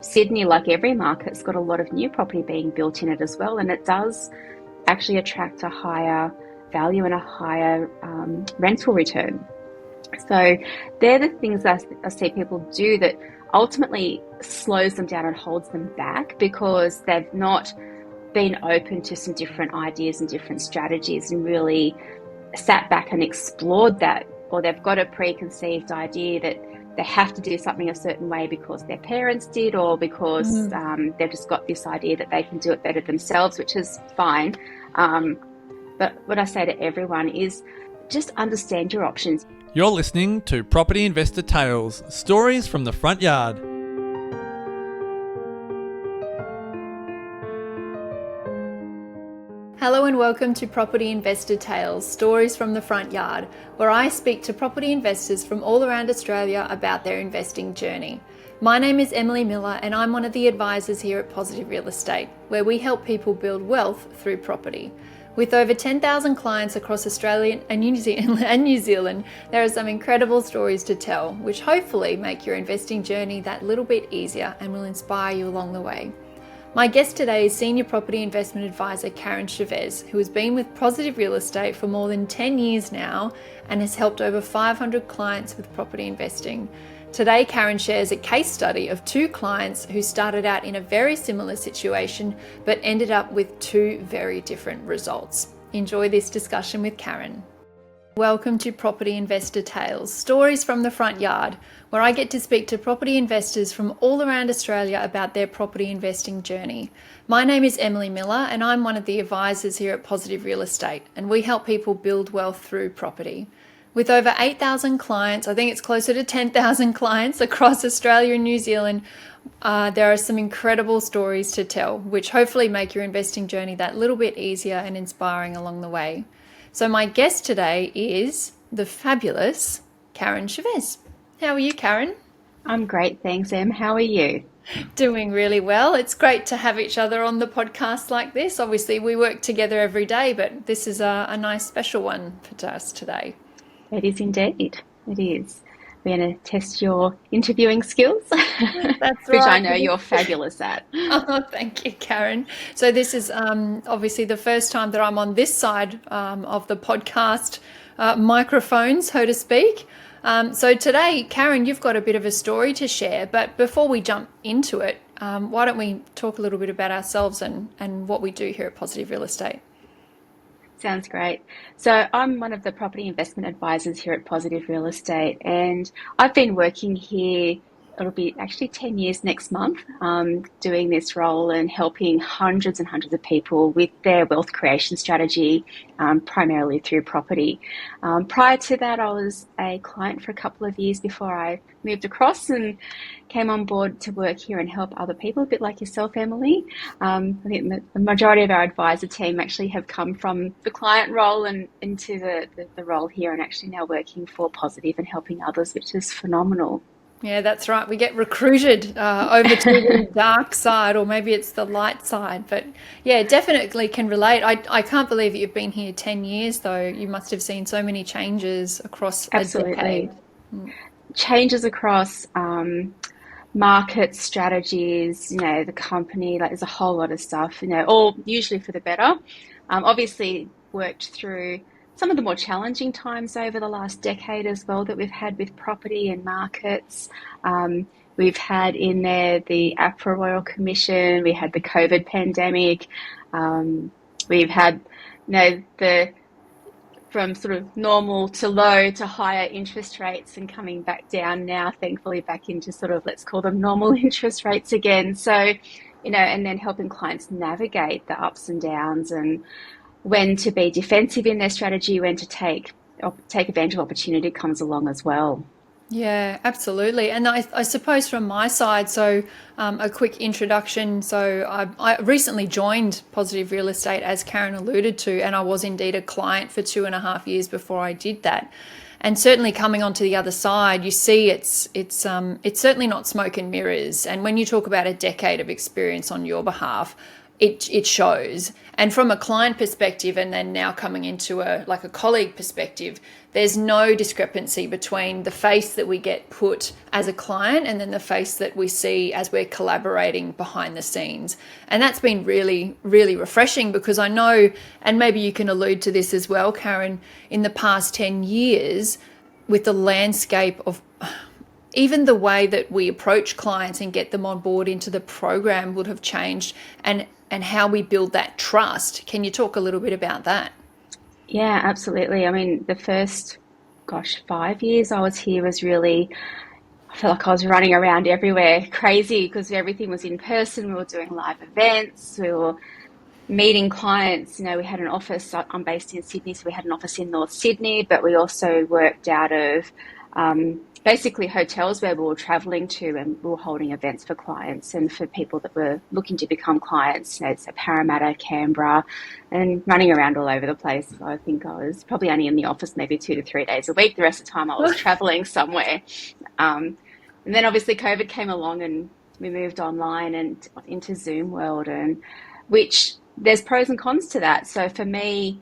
Sydney, like every market, has got a lot of new property being built in it as well, and it does actually attract a higher value and a higher rental return. So they're the things that I see people do that ultimately slows them down and holds them back, because they've not been open to some different ideas and different strategies and really sat back and explored that, or they've got a preconceived idea that they have to do something a certain way because their parents did, or because they've just got this idea that they can do it better themselves, which is fine. But what I say to everyone is just understand your options. You're listening to Property Investor Tales, stories from the front yard. Hello and welcome to Property Investor Tales, stories from the front yard, where I speak to property investors from all around Australia about their investing journey. My name is Emily Miller and I'm one of the advisors here at Positive Real Estate, where we help people build wealth through property. With over 10,000 clients across Australia and New Zealand, there are some incredible stories to tell, which hopefully make your investing journey that little bit easier and will inspire you along the way. My guest today is Senior Property Investment Advisor Karen Chavez, who has been with Positive Real Estate for more than 10 years now and has helped over 500 clients with property investing. Today, Karen shares a case study of two clients who started out in a very similar situation but ended up with two very different results. Enjoy this discussion with Karen. Welcome to Property Investor Tales, stories from the front yard, where I get to speak to property investors from all around Australia about their property investing journey. My name is Emily Miller and I'm one of the advisors here at Positive Real Estate, and we help people build wealth through property. With over 8,000 clients, I think it's closer to 10,000 clients across Australia and New Zealand, there are some incredible stories to tell, which hopefully make your investing journey that little bit easier and inspiring along the way. So my guest today is the fabulous Karen Chavez. How are you, Karen? I'm great, thanks, Em. How are you? Doing really well. It's great to have each other on the podcast like this. Obviously, we work together every day, but this is a nice special one for us today. It is indeed. It is. We're going to test your interviewing skills, That's which right. I know you're fabulous at. Oh, thank you, Karen. So this is obviously the first time that I'm on this side of the podcast microphone, so to speak. So today, Karen, you've got a bit of a story to share, but before we jump into it, why don't we talk a little bit about ourselves and what we do here at Positive Real Estate? Sounds great. So I'm one of the property investment advisors here at Positive Real Estate, and I've been working here, it'll be actually 10 years next month, doing this role and helping hundreds and hundreds of people with their wealth creation strategy, primarily through property. Prior to that, I was a client for a couple of years before I moved across and came on board to work here and help other people, a bit like yourself, Emily. I think the majority of our advisor team actually have come from the client role and into the role here, and actually now working for Positive and helping others, which is phenomenal. Yeah, that's right. We get recruited over to the dark side, or maybe it's the light side. But yeah, definitely can relate. I can't believe that you've been here 10 years, though. You must have seen so many changes across a decade. Changes across market strategies, the company, like there's a whole lot of stuff, all usually for the better. Obviously worked through some of the more challenging times over the last decade as well that we've had with property and markets. We've had in there the APRA Royal Commission, we had the COVID pandemic, we've had, from sort of normal to low to higher interest rates and coming back down now, thankfully back into sort of, let's call them normal interest rates again. So, and then helping clients navigate the ups and downs and when to be defensive in their strategy, when to take advantage of opportunity that comes along as well. Yeah, absolutely. And I suppose from my side, so a quick introduction. So I recently joined Positive Real Estate, as Karen alluded to, and I was indeed a client for 2.5 years before I did that. And certainly coming onto the other side, you see it's certainly not smoke and mirrors. And when you talk about a decade of experience on your behalf, it shows. And from a client perspective, and then now coming into a colleague perspective, there's no discrepancy between the face that we get put as a client and then the face that we see as we're collaborating behind the scenes. And that's been really, really refreshing, because I know, and maybe you can allude to this as well, Karen, in the past 10 years, with the landscape of even the way that we approach clients and get them on board into the program would have changed, and how we build that trust. Can you talk a little bit about that? Yeah, absolutely. I mean, the first, 5 years I was here was really, I felt like I was running around everywhere crazy, because everything was in person. We were doing live events. We were meeting clients. We had an office. I'm based in Sydney, so we had an office in North Sydney, but we also worked out of basically hotels where we were traveling to, and we were holding events for clients and for people that were looking to become clients. So Parramatta, Canberra, and running around all over the place. I think I was probably only in the office maybe 2 to 3 days a week. The rest of the time I was traveling somewhere. And then obviously COVID came along and we moved online and into Zoom world, and which there's pros and cons to that. So for me,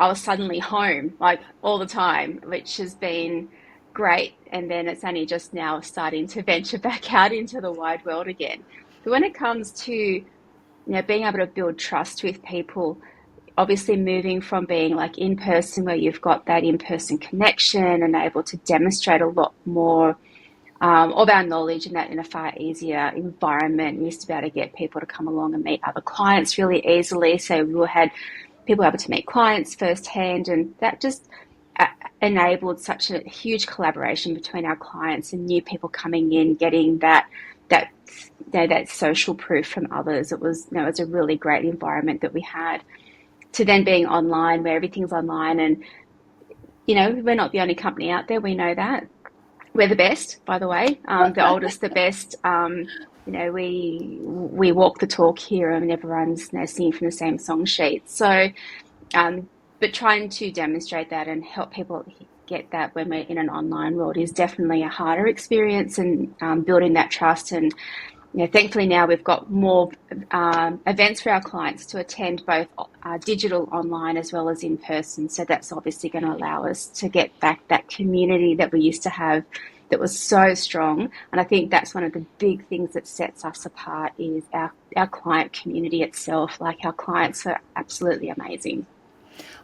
I was suddenly home like all the time, which has been great. And then it's only just now starting to venture back out into the wide world again. But when it comes to, being able to build trust with people, obviously moving from being like in person, where you've got that in-person connection and able to demonstrate a lot more of our knowledge, and that in a far easier environment. We used to be able to get people to come along and meet other clients really easily. So we had people able to meet clients firsthand, and that just enabled such a huge collaboration between our clients and new people coming in, getting that social proof from others. It was a really great environment that we had, to then being online, where everything's online. And we're not the only company out there, we know that. We're the best, by the way, the oldest, the best. We walk the talk here, and everyone's singing from the same song sheet. So but trying to demonstrate that and help people get that when we're in an online world is definitely a harder experience, and building that trust. And thankfully now we've got more events for our clients to attend, both digital, online, as well as in person. So that's obviously going to allow us to get back that community that we used to have, that was so strong. And I think that's one of the big things that sets us apart, is our client community itself. Like, our clients are absolutely amazing.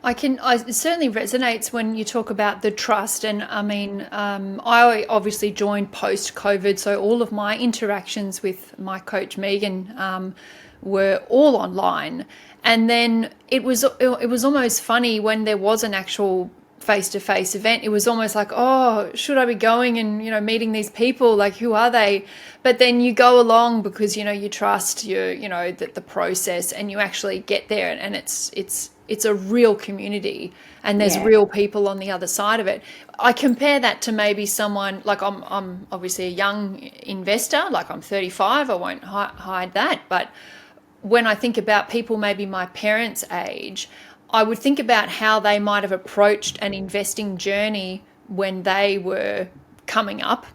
It certainly resonates when you talk about the trust. And I mean, I obviously joined post-COVID, so all of my interactions with my coach Megan were all online. And then it was almost funny when there was an actual face-to-face event. It was almost like, oh, should I be going and meeting these people? Like, who are they? But then you go along because you trust the process, and you actually get there, and it's a real community, and there's real people on the other side of it. I compare that to maybe someone like, I'm obviously a young investor, like I'm 35, I won't hide that. But when I think about people maybe my parents' age, I would think about how they might have approached an investing journey when they were coming up.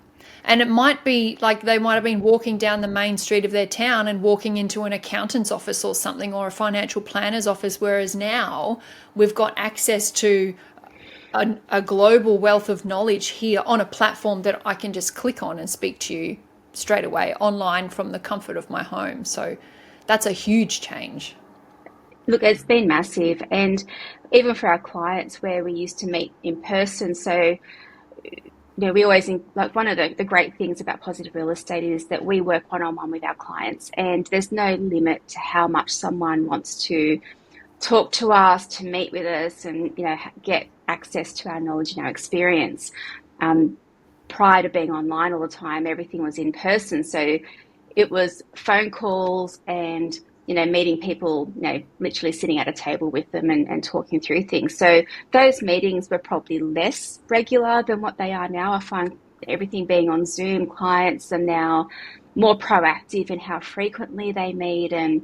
And it might be like they might have been walking down the main street of their town and walking into an accountant's office or something, or a financial planner's office, whereas now we've got access to a global wealth of knowledge here on a platform that I can just click on and speak to you straight away online from the comfort of my home. So that's a huge change. Look, it's been massive. And even for our clients, where we used to meet in person, so we always, like, one of the great things about Positive Real Estate is that we work one-on-one with our clients, and there's no limit to how much someone wants to talk to us, to meet with us, and get access to our knowledge and our experience. Prior to being online all the time, everything was in person, so it was phone calls and meeting people, literally sitting at a table with them and talking through things. So those meetings were probably less regular than what they are now. I find everything being on Zoom, clients are now more proactive in how frequently they meet, and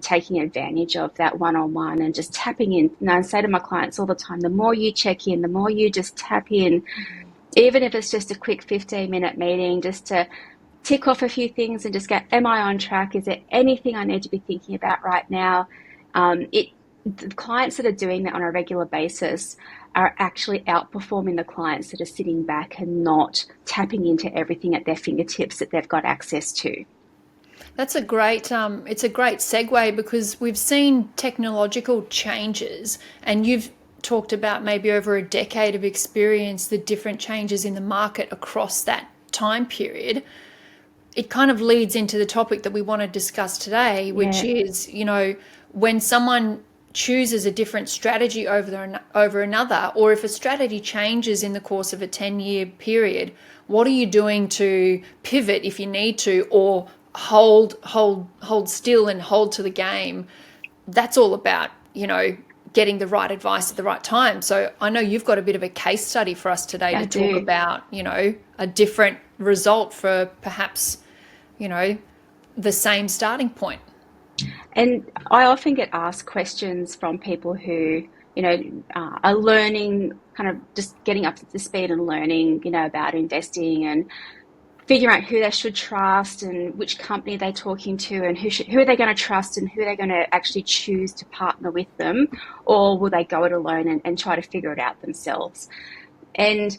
taking advantage of that one-on-one and just tapping in. I say to my clients all the time, the more you check in, the more you just tap in, even if it's just a quick 15-minute meeting, just to tick off a few things and just go, am I on track? Is there anything I need to be thinking about right now? The clients that are doing that on a regular basis are actually outperforming the clients that are sitting back and not tapping into everything at their fingertips that they've got access to. That's a great, it's a great segue, because we've seen technological changes, and you've talked about maybe over a decade of experience, the different changes in the market across that time period. It kind of leads into the topic that we want to discuss today, which is, when someone chooses a different strategy over another, or if a strategy changes in the course of a 10-year period, what are you doing to pivot if you need to, or hold still and hold to the game? That's all about, getting the right advice at the right time. So I know you've got a bit of a case study for us today to talk about, a different result for perhaps, the same starting point. And I often get asked questions from people who, are learning, kind of just getting up to speed and learning, about investing and figuring out who they should trust and which company they're talking to and who are they going to trust and who they're going to actually choose to partner with them, or will they go it alone and try to figure it out themselves. And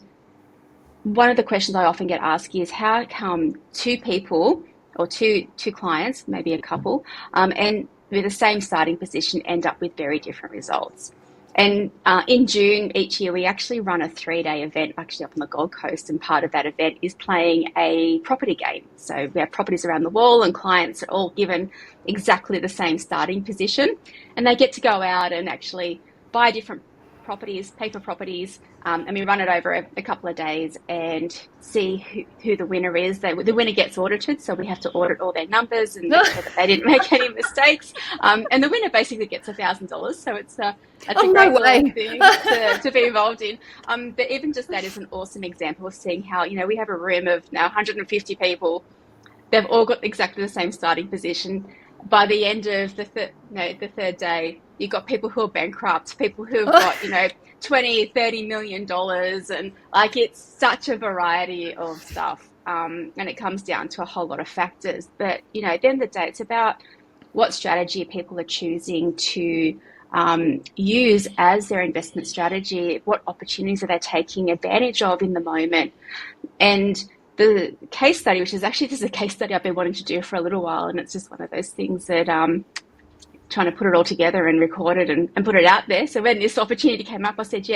one of the questions I often get asked is, how come two people or two clients, maybe a couple, and with the same starting position end up with very different results? And in June each year, we actually run a 3-day event actually up on the Gold Coast, and part of that event is playing a property game. So we have properties around the wall, and clients are all given exactly the same starting position, and they get to go out and actually buy different properties, paper properties, and we run it over a couple of days and see who the winner is. The winner gets audited, so we have to audit all their numbers and make sure that they didn't make any mistakes. And the winner basically gets $1,000, so it's a great little thing to be involved in. But even just that is an awesome example of seeing how, we have a room of now 150 people. They've all got exactly the same starting position. By the end of the third day, you've got people who are bankrupt, people who've got, $20-30 million, and it's such a variety of stuff. And it comes down to a whole lot of factors. But, at the end of the day, it's about what strategy people are choosing to use as their investment strategy, what opportunities are they taking advantage of in the moment. And the case study, which is actually just a case study I've been wanting to do for a little while, and it's just one of those things that trying to put it all together and record it and put it out there. So when this opportunity came up, I said,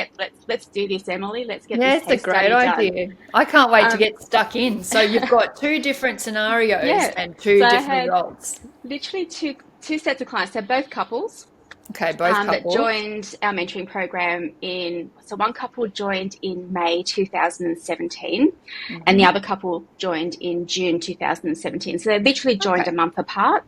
let's do this, Emily. Let's get this case study done. Yeah, it's a great idea. I can't wait to get stuck in. So you've got two different scenarios and two different results. Literally two sets of clients. They're both couples. Okay, both couples. That joined our mentoring program so one couple joined in May 2017 and the other couple joined in June 2017. So they literally joined a month apart,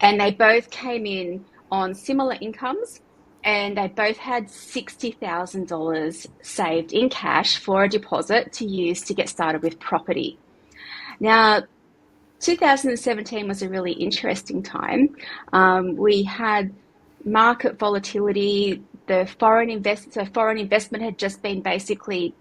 and they both came in on similar incomes, and they both had $60,000 saved in cash for a deposit to use to get started with property. Now, 2017 was a really interesting time. We had market volatility. The foreign investment had just been basically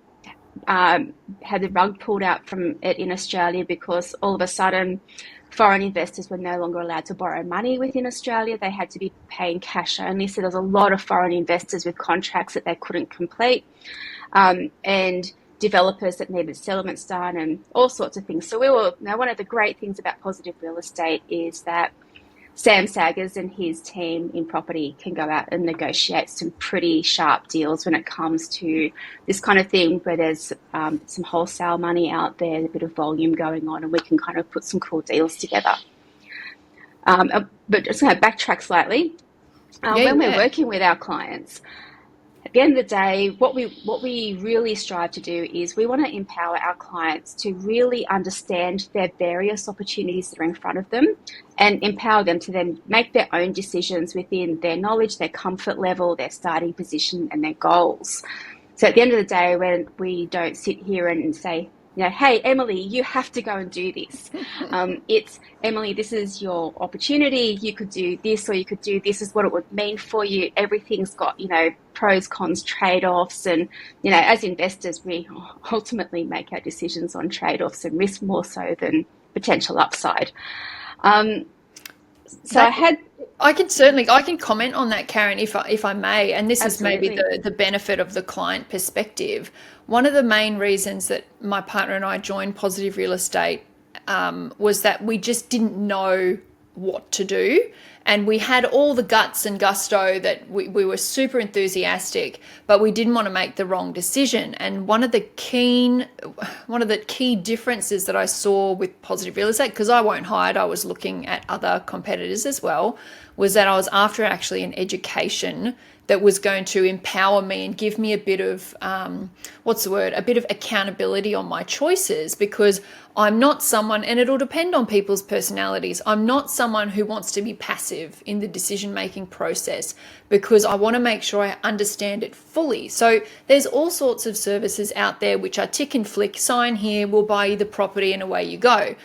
had the rug pulled out from it in Australia, because all of a sudden foreign investors were no longer allowed to borrow money within Australia. They had to be paying cash only. So there was a lot of foreign investors with contracts that they couldn't complete, and developers that needed settlements done and all sorts of things. So one of the great things about positive real estate is that Sam Saggers and his team in property can go out and negotiate some pretty sharp deals when it comes to this kind of thing, where there's some wholesale money out there, a bit of volume going on, and we can kind of put some cool deals together. But just going to backtrack slightly. When we're working with our clients, at the end of the day, what we really strive to do is we want to empower our clients to really understand their various opportunities that are in front of them, and empower them to then make their own decisions within their knowledge, their comfort level, their starting position, and their goals. So at the end of the day, when we don't sit here and say, hey, Emily, you have to go and do this. It's, Emily, this is your opportunity. You could do this, or you could do this. Is what it would mean for you. Everything's got, pros, cons, trade-offs. And, as investors, we ultimately make our decisions on trade-offs and risk more so than potential upside. I can comment on that, Karen, if I may, and this Absolutely. is maybe the benefit of the client perspective. One of the main reasons that my partner and I joined Positive Real Estate was that we just didn't know what to do, and we had all the guts and gusto that we were super enthusiastic, but we didn't want to make the wrong decision. And one of the key differences that I saw with Positive Real Estate, because I won't hide, I was looking at other competitors as well, was that I was after actually an education that was going to empower me and give me a bit of, a bit of accountability on my choices, because I'm not someone, and it'll depend on people's personalities, I'm not someone who wants to be passive in the decision-making process, because I want to make sure I understand it fully. So there's all sorts of services out there which are tick and flick, sign here, we'll buy you the property and away you go.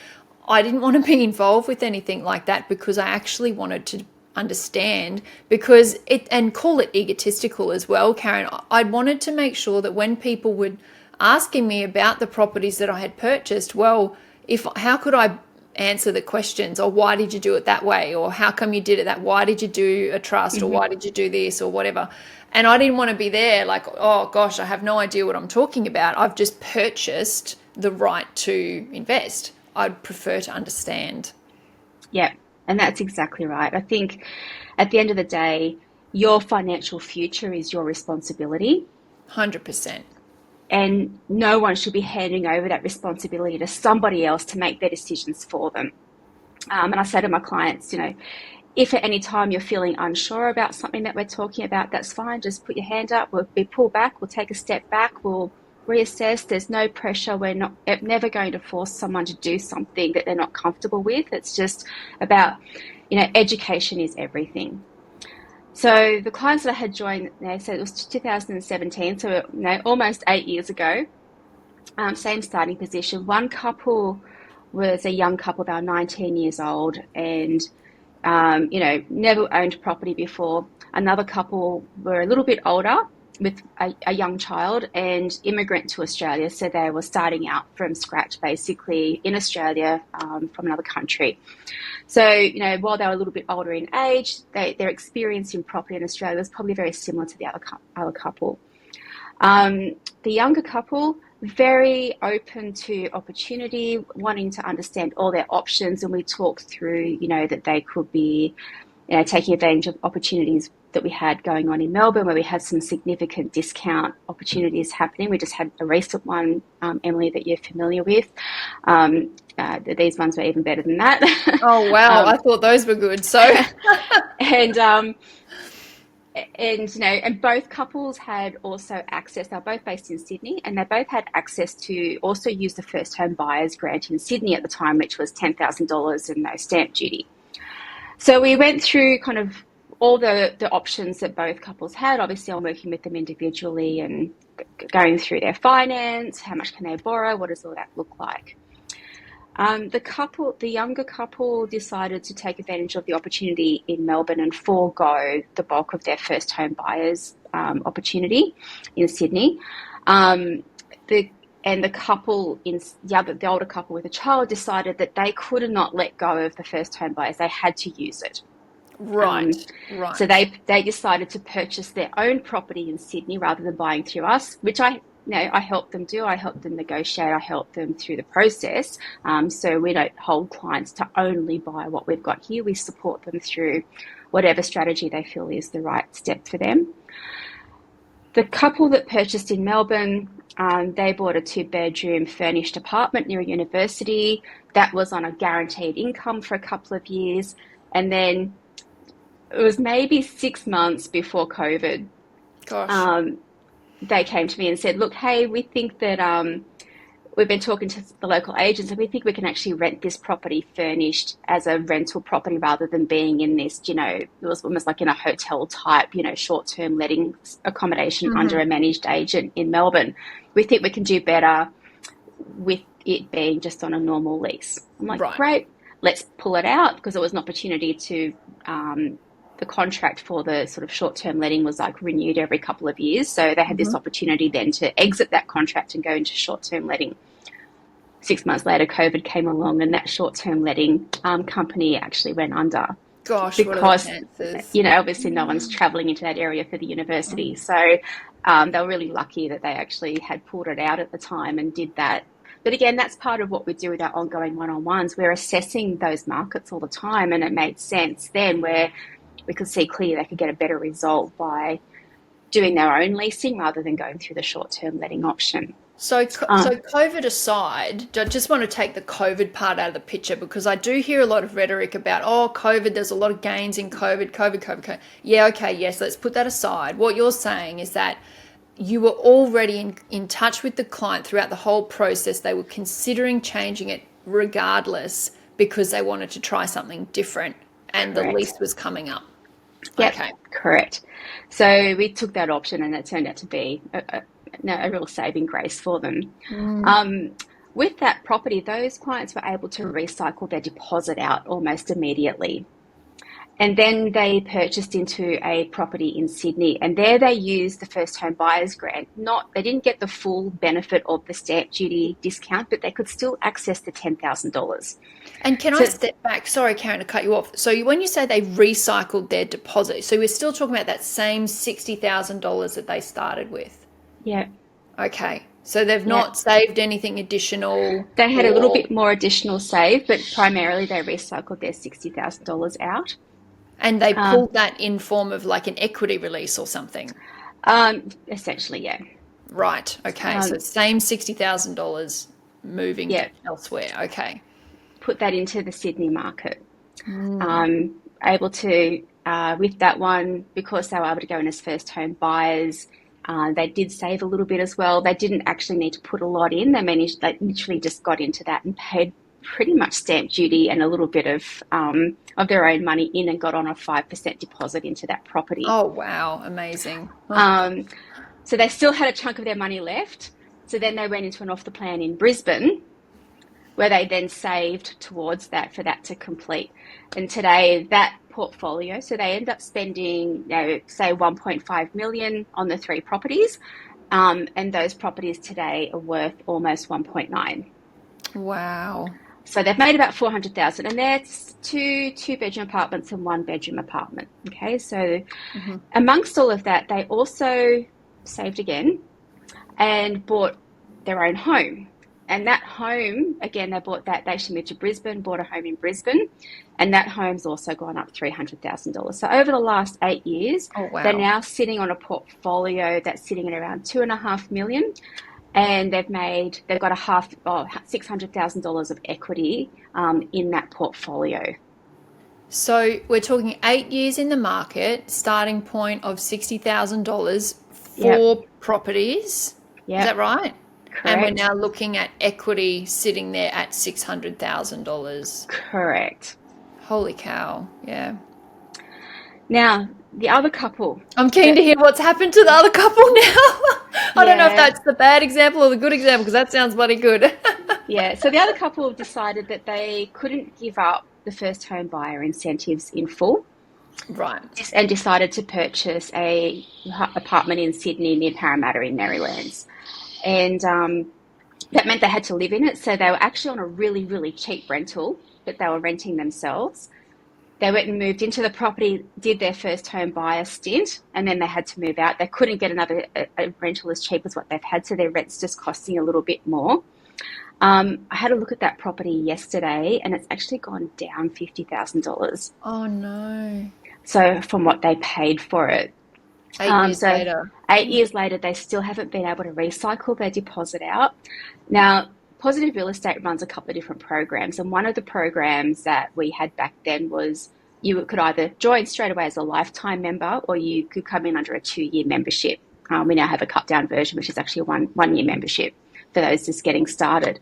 I didn't want to be involved with anything like that, because I actually wanted to understand, because and call it egotistical as well, Karen, I wanted to make sure that when people were asking me about the properties that I had purchased, well, how could I answer the questions, or why did you do it that way, or how come you did it that, why did you do a trust, or why did you do this, or whatever. And I didn't want to be there like, oh gosh, I have no idea what I'm talking about, I've just purchased the right to invest. I'd prefer to understand. Yeah. And that's exactly right. I think at the end of the day, your financial future is your responsibility. 100%. And no one should be handing over that responsibility to somebody else to make their decisions for them. And I say to my clients, if at any time you're feeling unsure about something that we're talking about, that's fine. Just put your hand up. We'll pull back. We'll take a step back. We'll reassess. There's no pressure. We're never going to force someone to do something that they're not comfortable with. It's just about, education is everything. So the clients that I had joined, they said it was 2017, so almost 8 years ago. Same starting position. One couple was a young couple, they were 19 years old, and never owned property before. Another couple were a little bit older, with a young child and immigrant to Australia. So they were starting out from scratch, basically, in Australia from another country. So, while they were a little bit older in age, their experience in property in Australia was probably very similar to the other couple. The younger couple, very open to opportunity, wanting to understand all their options. And we talked through, that they could be taking advantage of opportunities that we had going on in Melbourne, where we had some significant discount opportunities happening. We just had a recent one, Emily, that you're familiar with. These ones were even better than that. Oh, wow. I thought those were good. So, and both couples had also access. They're both based in Sydney, and they both had access to also use the first home buyers grant in Sydney at the time, which was $10,000 and no stamp duty. So we went through kind of all the options that both couples had. Obviously, I'm working with them individually and going through their finance, how much can they borrow, what does all that look like. The younger couple decided to take advantage of the opportunity in Melbourne and forego the bulk of their first home buyers opportunity in Sydney. The couple, the older couple with a child, decided that they could not let go of the first home buyers. They had to use it. Right. So they decided to purchase their own property in Sydney rather than buying through us, which I helped them do. I helped them negotiate. I helped them through the process. So we don't hold clients to only buy what we've got here. We support them through whatever strategy they feel is the right step for them. The couple that purchased in Melbourne, they bought a 2-bedroom furnished apartment near a university. That was on a guaranteed income for a couple of years. And then it was maybe 6 months before COVID. Gosh. They came to me and said, look, hey, we think that we've been talking to the local agents and we think we can actually rent this property furnished as a rental property rather than being in this, it was almost like in a hotel type, short-term letting accommodation under a managed agent in Melbourne. We think we can do better with it being just on a normal lease. I'm like, Great, let's pull it out, because it was an opportunity to the contract for the sort of short-term letting was like renewed every couple of years. So they had this opportunity then to exit that contract and go into short-term letting. 6 months later, COVID came along, and that short-term letting company actually went under. Gosh, Because, what are the chances? obviously no one's traveling into that area for the university. So they were really lucky that they actually had pulled it out at the time and did that. But again, that's part of what we do with our ongoing one-on-ones. We're assessing those markets all the time, and it made sense then where we could see clearly they could get a better result by doing their own leasing rather than going through the short-term letting option. So COVID aside, I just want to take the COVID part out of the picture, because I do hear a lot of rhetoric about, COVID, there's a lot of gains in COVID. Yeah, okay, yes, let's put that aside. What you're saying is that you were already in touch with the client throughout the whole process. They were considering changing it regardless because they wanted to try something different, and Correct. the lease was coming up. Yep, Okay. correct. So we took that option, and it turned out to be a real saving grace for them. With that property, those clients were able to recycle their deposit out almost immediately. And then they purchased into a property in Sydney, and there they used the first home buyers grant. They didn't get the full benefit of the stamp duty discount, but they could still access the $10,000. And can I step back? Sorry, Karen, to cut you off. So when you say they recycled their deposit, so we're still talking about that same $60,000 that they started with? Yeah. Okay. So they've not saved anything additional? They had a little bit more additional save, but primarily they recycled their $60,000 out. And they pulled that in form of like an equity release or something? Essentially, yeah. Right. Okay. So same $60,000 moving elsewhere. Okay. Put that into the Sydney market. Able to, with that one, because they were able to go in as first home buyers, they did save a little bit as well. They didn't actually need to put a lot in. They literally just got into that and paid pretty much stamp duty and a little bit of their own money in, and got on a 5% deposit into that property. Oh, wow. Amazing. So they still had a chunk of their money left. So then they went into an off the plan in Brisbane, where they then saved towards that for that to complete. And today that portfolio, so they end up spending, say $1.5 million on the 3 properties. And those properties today are worth almost 1.9. Wow. So they've made about 400,000, and that's two bedroom apartments and 1 bedroom apartment. Okay. So amongst all of that, they also saved again and bought their own home. And that home, again, they actually moved to Brisbane, bought a home in Brisbane, and that home's also gone up $300,000. So over the last 8 years, they're now sitting on a portfolio that's sitting at around $2.5 million. And they've got $600,000 of equity in that portfolio. So we're talking 8 years in the market, starting point of $60,000 for properties. Yep. Is that right? Correct. And we're now looking at equity sitting there at $600,000. Correct. Holy cow. Yeah. Now, the other couple. I'm keen to hear what's happened to the other couple now. I don't know if that's the bad example or the good example, because that sounds bloody good. Yeah. So the other couple decided that they couldn't give up the first home buyer incentives in full. Right. And decided to purchase a apartment in Sydney near Parramatta in Merrylands. And that meant they had to live in it. So they were actually on a really, really cheap rental that they were renting themselves. They went and moved into the property, did their first home buyer stint, and then they had to move out. They couldn't get another rental as cheap as what they've had, so their rent's just costing a little bit more. I had a look at that property yesterday, and it's actually gone down $50,000. Oh, no. So from what they paid for it. 8 years later. 8 years later, they still haven't been able to recycle their deposit out. Now, Positive Real Estate runs a couple of different programs, and one of the programs that we had back then was you could either join straight away as a lifetime member, or you could come in under a 2-year membership. We now have a cut-down version, which is actually a one-year membership for those just getting started.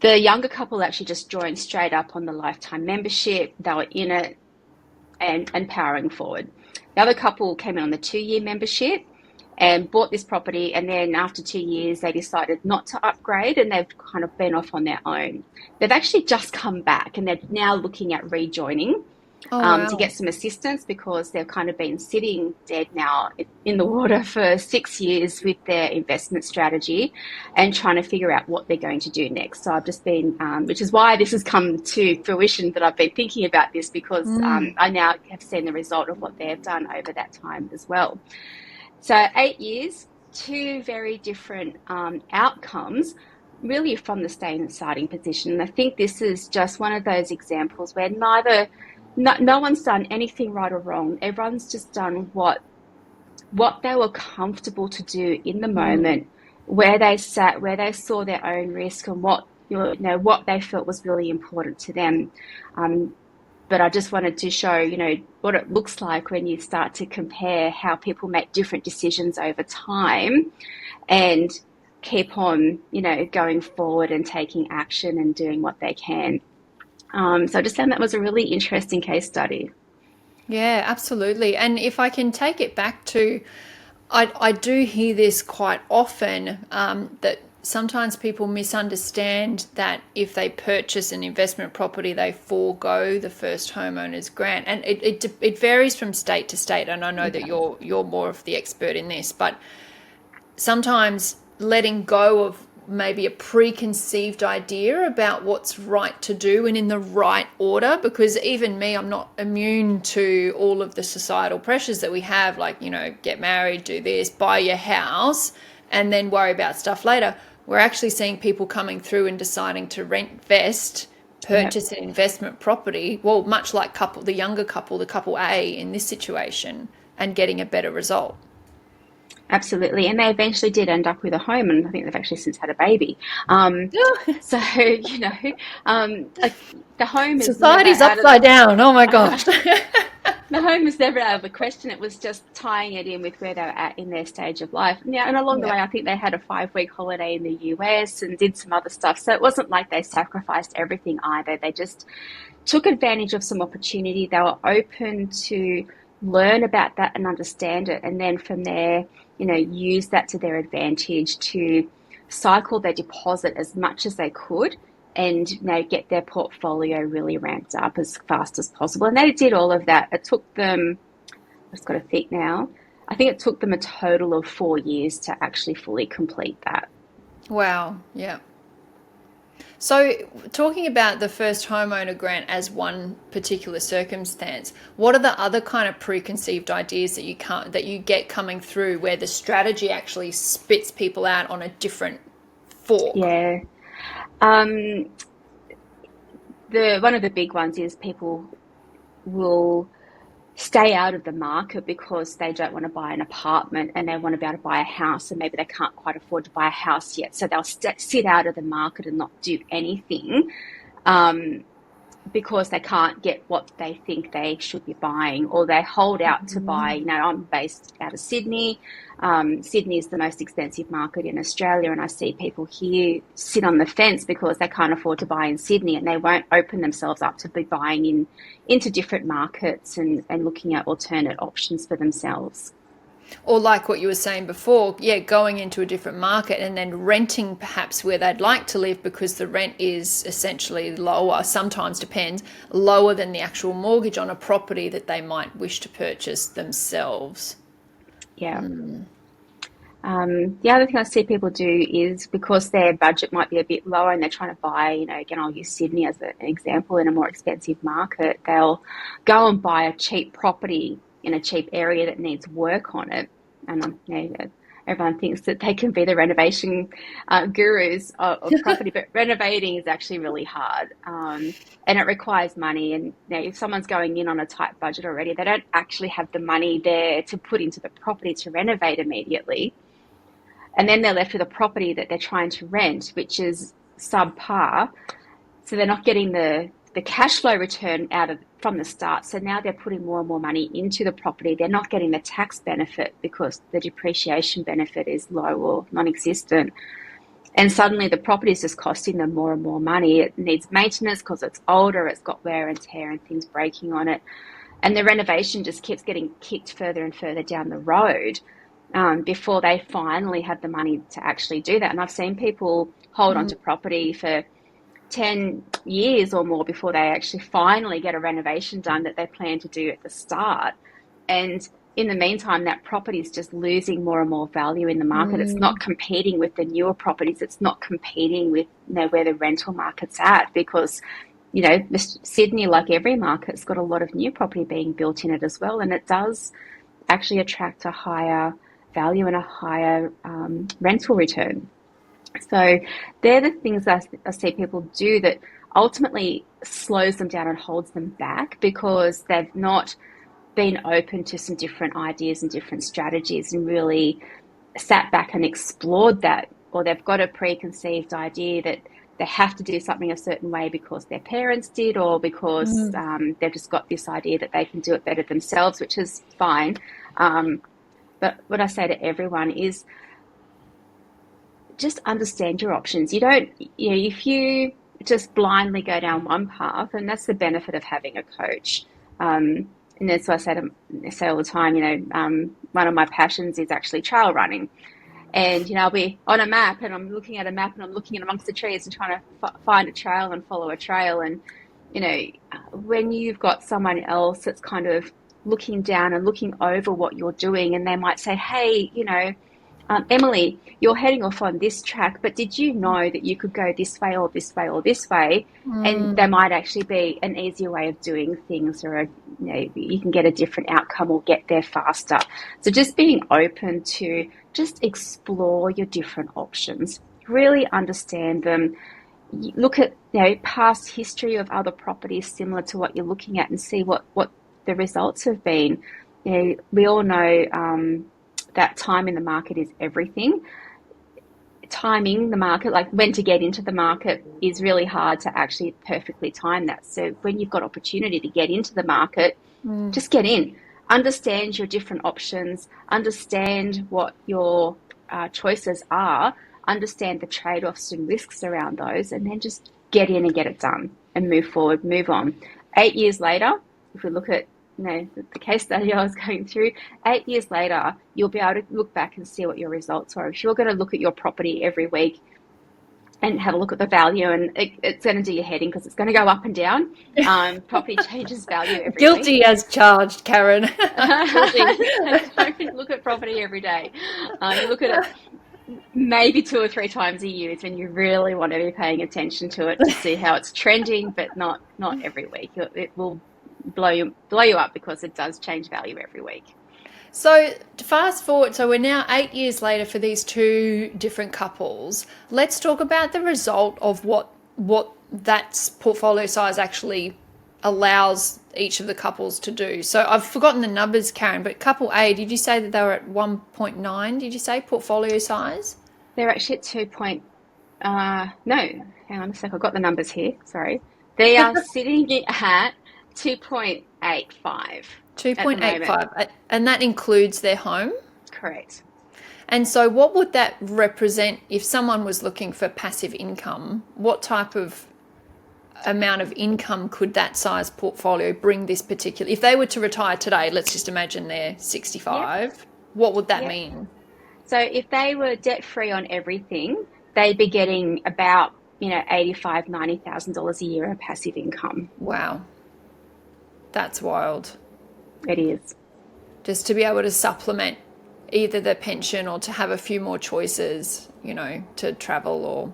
The younger couple actually just joined straight up on the lifetime membership. They were in it and powering forward. The other couple came in on the 2-year membership and bought this property, and then after 2 years they decided not to upgrade, and they've kind of been off on their own. They've actually just come back, and they're now looking at rejoining, Oh, wow. to get some assistance because they've kind of been sitting dead now in the water for 6 years with their investment strategy and trying to figure out what they're going to do next. So I've just been, which is why this has come to fruition that I've been thinking about this because I now have seen the result of what they've done over that time as well. So 8 years, two very different outcomes, really from the starting position. And I think this is just one of those examples where no one's done anything right or wrong. Everyone's just done what they were comfortable to do in the moment, where they sat, where they saw their own risk, and what what they felt was really important to them. But I just wanted to show, what it looks like when you start to compare how people make different decisions over time and keep on, going forward and taking action and doing what they can. So I just found that was a really interesting case study. Yeah, absolutely. And if I can take it back to, I do hear this quite often, that sometimes people misunderstand that if they purchase an investment property, they forego the first homeowner's grant. And it varies from state to state. And I know that you're more of the expert in this, but sometimes letting go of maybe a preconceived idea about what's right to do and in the right order, because even me, I'm not immune to all of the societal pressures that we have, like, get married, do this, buy your house, and then worry about stuff later. We're actually seeing people coming through and deciding to rent-vest, purchase an investment property, well, much like the younger couple, the couple A in this situation, and getting a better result. Absolutely. And they eventually did end up with a home, and I think they've actually since had a baby. So, like the home is society's upside down. Oh my gosh. The home was never out of the question. It was just tying it in with where they were at in their stage of life. And along the way, I think they had a 5-week holiday in the US and did some other stuff. So it wasn't like they sacrificed everything either. They just took advantage of some opportunity. They were open to learn about that and understand it. And then from there, use that to their advantage to cycle their deposit as much as they could and get their portfolio really ramped up as fast as possible. And they did all of that. It took them, I've just got to think now, I think it took them a total of 4 years to actually fully complete that. Wow. Yeah. So talking about the first homeowner grant as one particular circumstance, what are the other kind of preconceived ideas that you get coming through where the strategy actually spits people out on a different fork? Yeah. One of the big ones is people will stay out of the market because they don't want to buy an apartment and they want to be able to buy a house, and maybe they can't quite afford to buy a house yet. So they'll sit out of the market and not do anything because they can't get what they think they should be buying, or they hold out to buy. I'm based out of Sydney. Sydney is the most expensive market in Australia, and I see people here sit on the fence because they can't afford to buy in Sydney, and they won't open themselves up to be buying into different markets and looking at alternate options for themselves. Or like what you were saying before, going into a different market and then renting perhaps where they'd like to live because the rent is essentially lower, sometimes depends, lower than the actual mortgage on a property that they might wish to purchase themselves. Yeah. The other thing I see people do is because their budget might be a bit lower and they're trying to buy, again, I'll use Sydney as an example, in a more expensive market, they'll go and buy a cheap property in a cheap area that needs work on it. And everyone thinks that they can be the renovation gurus of property, but renovating is actually really hard, and it requires money. And if someone's going in on a tight budget already, they don't actually have the money there to put into the property to renovate immediately. And then they're left with a property that they're trying to rent, which is subpar. So they're not getting the cash flow return from the start. So now they're putting more and more money into the property. They're not getting the tax benefit because the depreciation benefit is low or non-existent. And suddenly the property is just costing them more and more money. It needs maintenance because it's older, it's got wear and tear and things breaking on it. And the renovation just keeps getting kicked further and further down the road before they finally have the money to actually do that. And I've seen people hold on to property for 10 years or more before they actually finally get a renovation done that they plan to do at the start. And in the meantime, that property is just losing more and more value in the market. It's not competing with the newer properties. It's not competing with, where the rental market's at, because, Sydney, like every market, has got a lot of new property being built in it as well. And it does actually attract a higher value and a higher rental return. So they're the things that I see people do that ultimately slows them down and holds them back, because they've not been open to some different ideas and different strategies and really sat back and explored that, or they've got a preconceived idea that they have to do something a certain way because their parents did, or because they've just got this idea that they can do it better themselves, which is fine. But what I say to everyone is just understand your options. You don't, if you just blindly go down one path, and that's the benefit of having a coach. And that's what I say all the time, one of my passions is actually trail running. And, I'll be on a map and I'm looking at a map and I'm looking in amongst the trees and trying to find a trail and follow a trail. And, when you've got someone else that's kind of looking down and looking over what you're doing, and they might say, hey, Emily, you're heading off on this track, but did you know that you could go this way or this way or this way? And there might actually be an easier way of doing things, or you can get a different outcome or get there faster. So just being open to just explore your different options, really understand them. Look at past history of other properties similar to what you're looking at and see what the results have been. We all know that time in the market is everything. Timing the market, like when to get into the market, is really hard to actually perfectly time that. So when you've got opportunity to get into the market, just get in. Understand your different options, understand what your choices are, understand the trade-offs and risks around those, and then just get in and get it done and move forward, move on. 8 years later, if we look at the case study I was going through, 8 years later, you'll be able to look back and see what your results are. If you're going to look at your property every week and have a look at the value, and it's going to do your head in, because it's going to go up and down. Property changes value every Guilty week. as charged, Karen. Don't look at property every day. You look at it maybe 2 or 3 times a year is when you really want to be paying attention to it to see how it's trending, but not every week. It will blow you up, because it does change value every week. So to fast forward, so we're now 8 years later for these two different couples. Let's talk about the result of what that portfolio size actually allows each of the couples to do. So I've forgotten the numbers, Karen, but couple A, did you say that they were at 1.9, did you say, portfolio size? They're actually at 2. No, hang on a sec, I've got the numbers here, sorry. They are sitting at 2.85. 2.85, and that includes their home? Correct. And so what would that represent if someone was looking for passive income? What type of amount of income could that size portfolio bring this particular... If they were to retire today, let's just imagine they're 65, what would that mean? So if they were debt-free on everything, they'd be getting about, $85,000, $90,000 a year of passive income. Wow. That's wild. It is. Just to be able to supplement either the pension or to have a few more choices, to travel or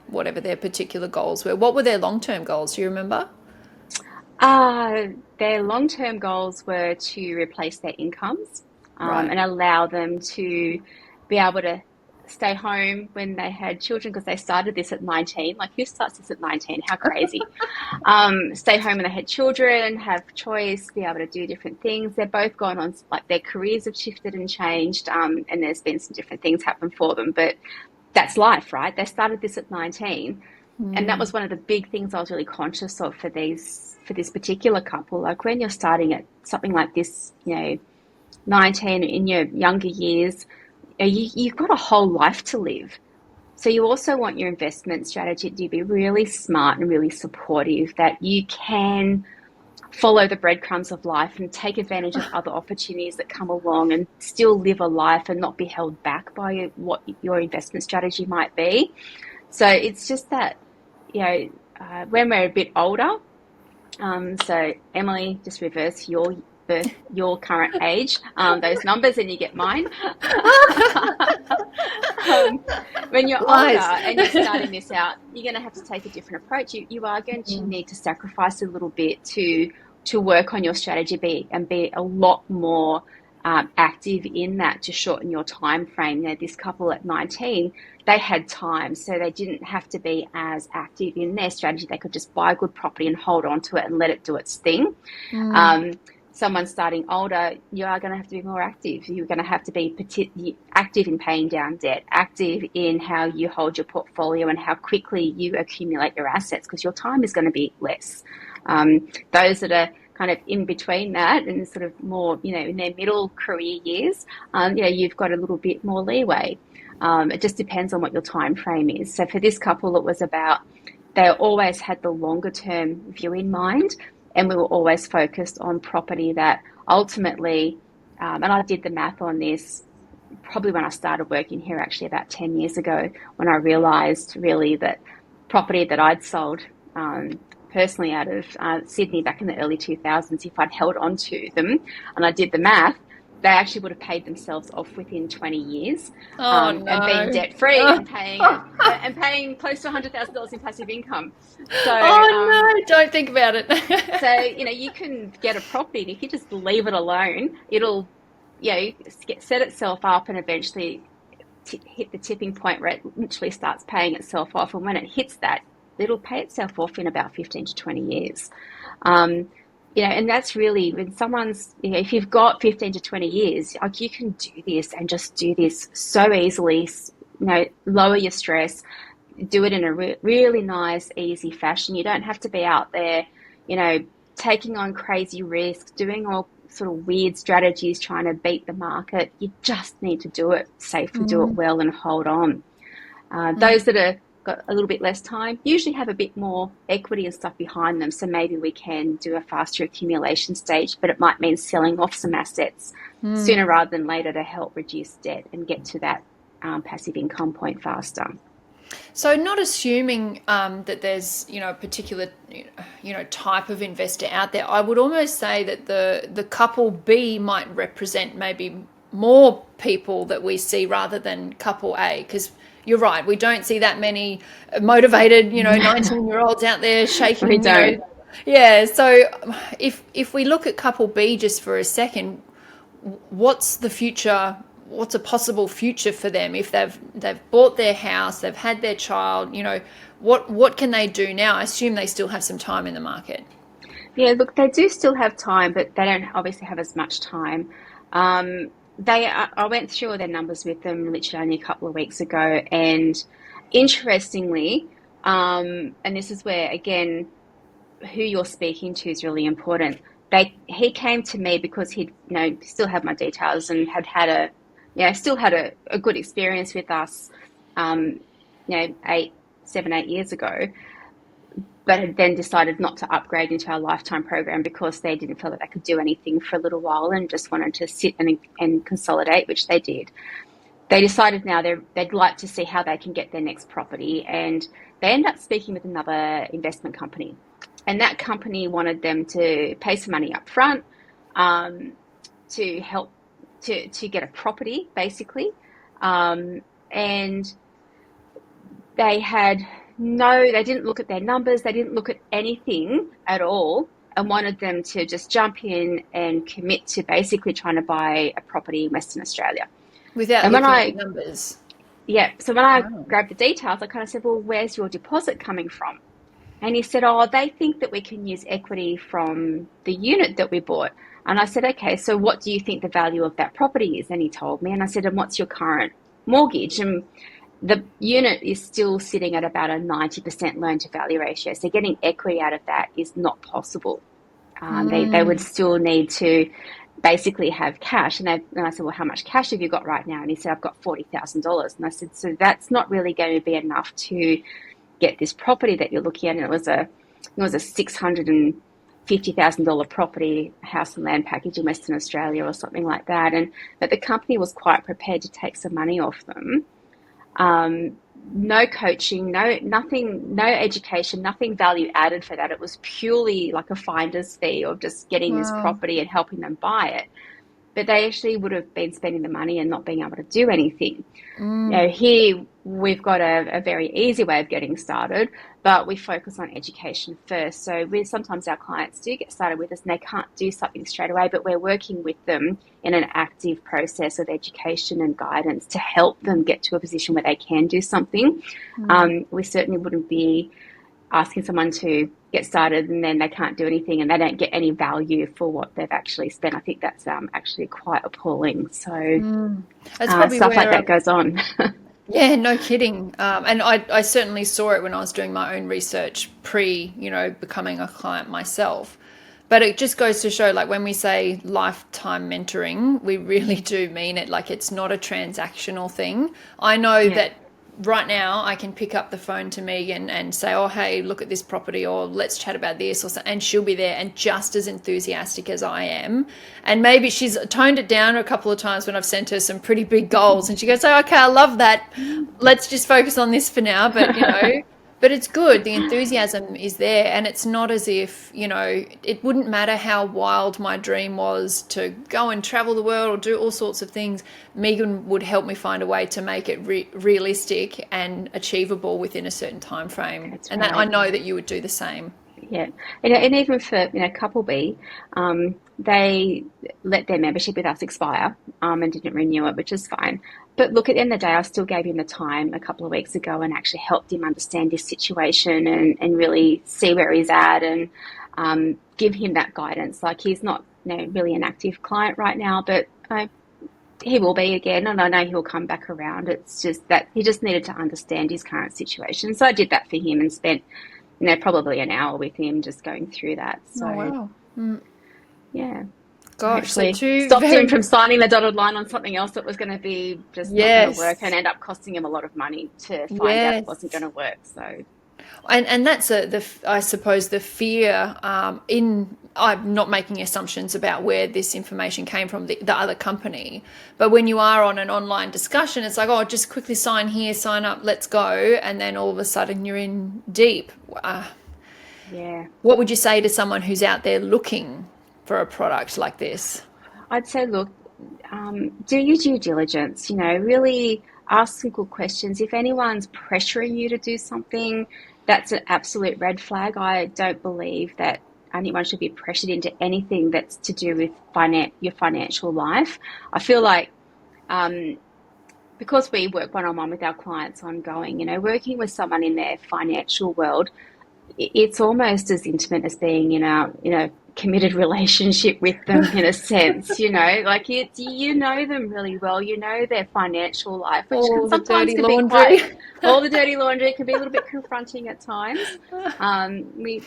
whatever their particular goals were. What were their long-term goals? Do you remember? Their long-term goals were to replace their incomes and allow them to be able to stay home when they had children, because they started this at 19. Like, who starts this at 19? How crazy. Stay home when they had children, have choice, be able to do different things. They're both gone on, like, their careers have shifted and changed, and there's been some different things happen for them. But that's life, right? They started this at 19. And that was one of the big things I was really conscious of for this particular couple. Like, when you're starting at something like this, 19 in your younger years, you've got a whole life to live. So you also want your investment strategy to be really smart and really supportive, that you can follow the breadcrumbs of life and take advantage of other opportunities that come along and still live a life and not be held back by what your investment strategy might be. So it's just that, when we're a bit older, so Emily, just reverse your current age, those numbers, and you get mine. When you're older and you're starting this out, you're going to have to take a different approach. You are going to need to sacrifice a little bit to work on your strategy and be a lot more active in that to shorten your time frame. This couple at 19, they had time, so they didn't have to be as active in their strategy. They could just buy a good property and hold on to it and let it do its thing. Someone starting older, you are going to have to be more active. You're going to have to be active in paying down debt, active in how you hold your portfolio and how quickly you accumulate your assets, because your time is going to be less. Those that are kind of in between that and sort of more, in their middle career years, you've got a little bit more leeway. It just depends on what your time frame is. So for this couple, it was about, they always had the longer term view in mind, and we were always focused on property that ultimately, and I did the math on this probably when I started working here, actually about 10 years ago, when I realised really that property that I'd sold personally out of Sydney back in the early 2000s, if I'd held on to them and I did the math, they actually would have paid themselves off within 20 years and been debt-free and paying close to $100,000 in passive income. So, don't think about it. So, you can get a property, and if you just leave it alone, it'll, set itself up and eventually hit the tipping point where it literally starts paying itself off. And when it hits that, it'll pay itself off in about 15 to 20 years. And that's really when someone's, if you've got 15 to 20 years, like, you can do this and just do this so easily, lower your stress, do it in a really nice, easy fashion. You don't have to be out there, taking on crazy risks, doing all sort of weird strategies, trying to beat the market. You just need to do it safely, do it well, and hold on. Those that are got a little bit less time usually have a bit more equity and stuff behind them, so maybe we can do a faster accumulation stage, but it might mean selling off some assets sooner rather than later to help reduce debt and get to that passive income point faster. So not assuming that there's a particular type of investor out there, I would almost say that the couple B might represent maybe more people that we see rather than couple A, because you're right, we don't see that many motivated 19-year-olds out there shaking. We don't. Yeah, so if we look at couple B just for a second, what's the future? What's a possible future for them if they've bought their house, they've had their child? What can they do now? I assume they still have some time in the market. Yeah, look, they do still have time, but they don't obviously have as much time. I went through all their numbers with them literally only a couple of weeks ago, and interestingly, and this is where again who you're speaking to is really important. He came to me because he'd still had my details and had still had a good experience with us 7-8 years ago, but had then decided not to upgrade into our lifetime program because they didn't feel that they could do anything for a little while and just wanted to sit and consolidate, which they did. They decided now they'd like to see how they can get their next property, and they ended up speaking with another investment company. And that company wanted them to pay some money up front to help to get a property, basically. And they didn't look at their numbers, they didn't look at anything at all, and wanted them to just jump in and commit to basically trying to buy a property in Western Australia. Without looking at numbers. Yeah, so when I grabbed the details, I kind of said, well, where's your deposit coming from? And he said, they think that we can use equity from the unit that we bought. And I said, okay, so what do you think the value of that property is? And he told me, and I said, and what's your current mortgage? And the unit is still sitting at about a 90% loan to value ratio. So getting equity out of that is not possible. They would still need to basically have cash. And I said, well, how much cash have you got right now? And he said, I've got $40,000. And I said, so that's not really going to be enough to get this property that you're looking at. And it was a $650,000 property, house and land package in Western Australia or something like that. But the company was quite prepared to take some money off them no coaching, nothing, no education, nothing value added for that. It was purely like a finder's fee of just getting this Wow. property and helping them buy it. But they actually would have been spending the money and not being able to do anything. Here we've got a very easy way of getting started, but we focus on education first. So sometimes our clients do get started with us and they can't do something straight away, but we're working with them in an active process of education and guidance to help them get to a position where they can do something. We certainly wouldn't be asking someone to get started and then they can't do anything and they don't get any value for what they've actually spent. I think that's actually quite appalling. So That's probably stuff like where that goes on. Yeah, no kidding. And I certainly saw it when I was doing my own research becoming a client myself. But it just goes to show, like, when we say lifetime mentoring, we really do mean it. Like, it's not a transactional thing. I know that right now I can pick up the phone to Megan and say, oh, hey, look at this property, or let's chat about this, or so, and she'll be there and just as enthusiastic as I am. And maybe she's toned it down a couple of times when I've sent her some pretty big goals and she goes, oh, okay, I love that. Let's just focus on this for now. But, but it's good. The enthusiasm is there, and it's not as if, it wouldn't matter how wild my dream was to go and travel the world or do all sorts of things. Megan would help me find a way to make it realistic and achievable within a certain time frame. That's and right. that I know that you would do the same. Yeah, and even for Couple B, they let their membership with us expire and didn't renew it, which is fine. But look, at the end of the day, I still gave him the time a couple of weeks ago and actually helped him understand this situation and really see where he's at and give him that guidance. Like, he's not really an active client right now, but he will be again, and I know he'll come back around. It's just that he just needed to understand his current situation. So I did that for him and spent probably an hour with him just going through that. So, oh, wow. Yeah. Gosh, Actually stopped him from signing the dotted line on something else that was going to be just not going to work and end up costing him a lot of money to find out it wasn't going to work. So, and that's I suppose the fear I'm not making assumptions about where this information came from, the other company. But when you are on an online discussion, it's like, oh, just quickly sign here, sign up, let's go. And then all of a sudden you're in deep. What would you say to someone who's out there looking for a product like this? I'd say, look, do your due diligence, really ask some good questions. If anyone's pressuring you to do something, that's an absolute red flag. I don't believe that anyone should be pressured into anything that's to do with your financial life. I feel like because we work one-on-one with our clients ongoing, working with someone in their financial world, it's almost as intimate as being in a committed relationship with them in a sense, like you know them really well, their financial life, which all can sometimes the be quite, all the dirty laundry can be a little bit confronting at times.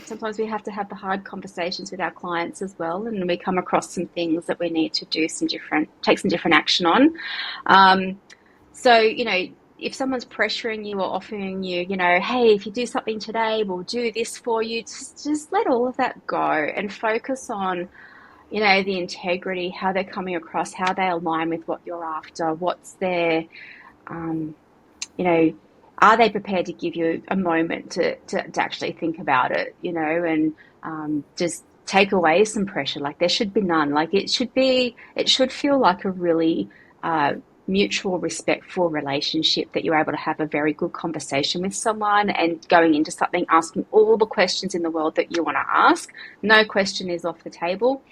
Sometimes we have to have the hard conversations with our clients as well, and we come across some things that we need to take some different action on. So, if someone's pressuring you or offering you, hey, if you do something today, we'll do this for you, just let all of that go and focus on, the integrity, how they're coming across, how they align with what you're after, what's their, are they prepared to give you a moment to actually think about it, and just take away some pressure. Like, there should be none. Like, it should feel like a really mutual, respectful relationship, that you're able to have a very good conversation with someone and going into something, asking all the questions in the world that you want to ask. No question is off the table.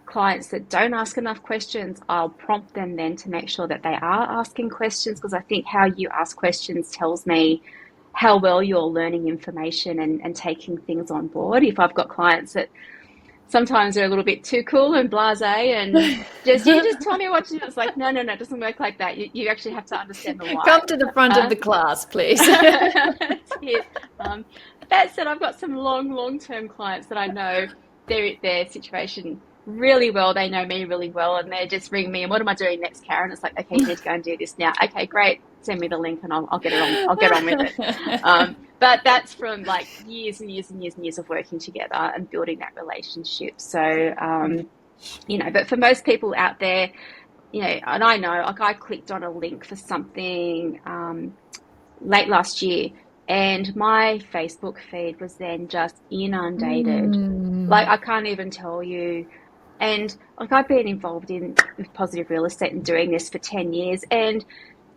Clients that don't ask enough questions, I'll prompt them then to make sure that they are asking questions, because I think how you ask questions tells me how well you're learning information and taking things on board. If I've got clients that sometimes they're a little bit too cool and blasé and you just tell me what to do. It's like, no, it doesn't work like that. You actually have to understand the why. Come to the front of the class, please. That's it. That said, I've got some long-term clients that I know their situation really well. They know me really well, and they just ring me and, what am I doing next, Karen? It's like, okay, you need to go and do this now. Okay, great. Send me the link and I'll get it on. I'll get on with it. But that's from like years and years and years and years of working together and building that relationship. So, but for most people out there, and I know, like, I clicked on a link for something late last year, and my Facebook feed was then just inundated. Like, I can't even tell you. And like, I've been involved in with positive real estate and doing this for 10 years. And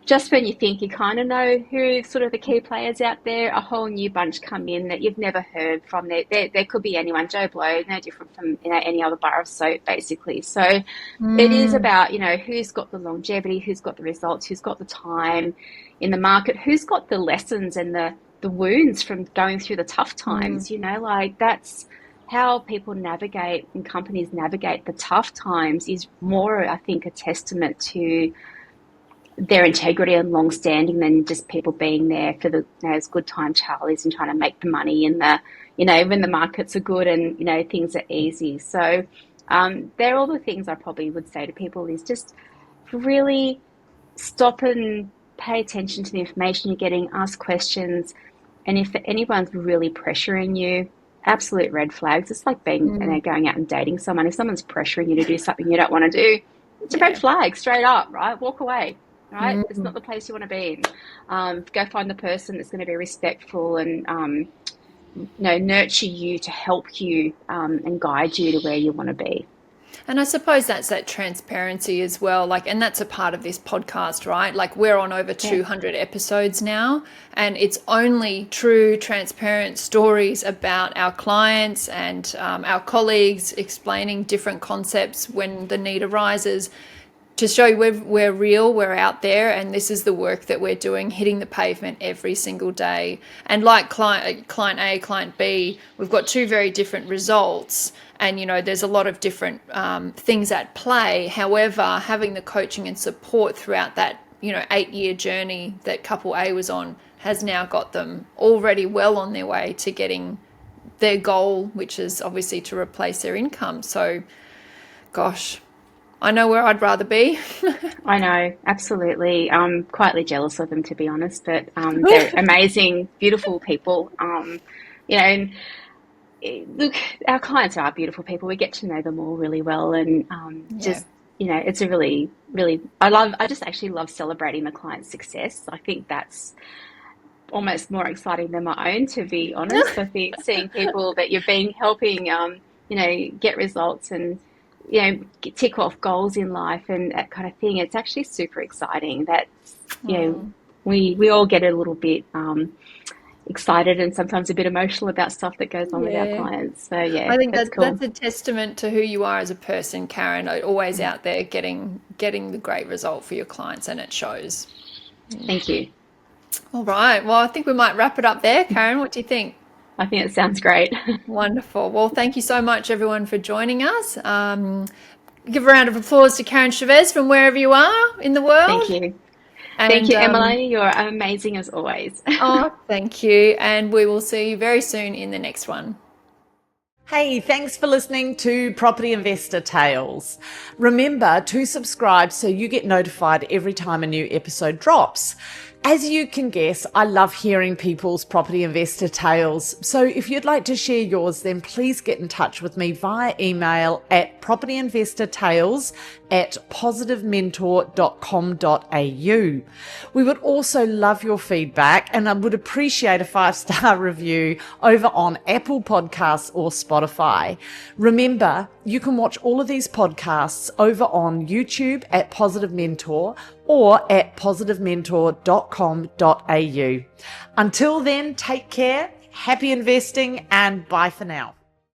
just when you think you kind of know who sort of the key players out there, a whole new bunch come in that you've never heard from. There could be anyone, Joe Blow, no different from any other bar of soap, basically. So it is about, who's got the longevity, who's got the results, who's got the time in the market, who's got the lessons and the wounds from going through the tough times. Like, that's how people navigate and companies navigate the tough times is more, I think, a testament to their integrity and long standing than just people being there for the as good time Charlies and trying to make the money in the when the markets are good and things are easy. So they're all the things I probably would say to people is just really stop and pay attention to the information you're getting, ask questions, and if anyone's really pressuring you, absolute red flags. It's like being going out and dating someone. If someone's pressuring you to do something you don't want to do, it's a red flag straight up, right? Walk away. Right? It's not the place you want to be in. Go find the person that's going to be respectful and nurture you to help you and guide you to where you want to be. And I suppose that's that transparency as well. Like, and that's a part of this podcast, right? Like, we're on over 200 episodes now, and it's only true, transparent stories about our clients and our colleagues explaining different concepts when the need arises, to show you we're real, we're out there, and this is the work that we're doing, hitting the pavement every single day. And like client A, client B, we've got two very different results, and there's a lot of different things at play. However, having the coaching and support throughout that 8-year journey that couple A was on has now got them already well on their way to getting their goal, which is obviously to replace their income. So, gosh, I know where I'd rather be. I know, absolutely. I'm quietly jealous of them, to be honest, but they're amazing, beautiful people. And look, our clients are beautiful people. We get to know them all really well, and it's a really, really. I just actually love celebrating the client's success. I think that's almost more exciting than my own, to be honest. I think seeing people that you've been helping, get results and tick off goals in life and that kind of thing. It's actually super exciting. That's, we all get a little bit excited and sometimes a bit emotional about stuff that goes on with our clients. So I think that's cool. That's a testament to who you are as a person, Karen. Always out there getting the great result for your clients, and it shows. Thank you. All right. Well, I think we might wrap it up there, Karen. What do you think? I think it sounds great. Wonderful. Well, thank you so much, everyone, for joining us. Give a round of applause to Karen Chavez from wherever you are in the world. Thank you. Thank you, Emily. You're amazing as always. Oh, thank you. And we will see you very soon in the next one. Hey, thanks for listening to Property Investor Tales. Remember to subscribe so you get notified every time a new episode drops. As you can guess, I love hearing people's property investor tales. So if you'd like to share yours, then please get in touch with me via email at propertyinvestortales@positivementor.com.au. We would also love your feedback, and I would appreciate a 5-star review over on Apple Podcasts or Spotify. Remember, you can watch all of these podcasts over on YouTube at Positive Mentor or at positivementor.com.au. Until then, take care, happy investing, and bye for now.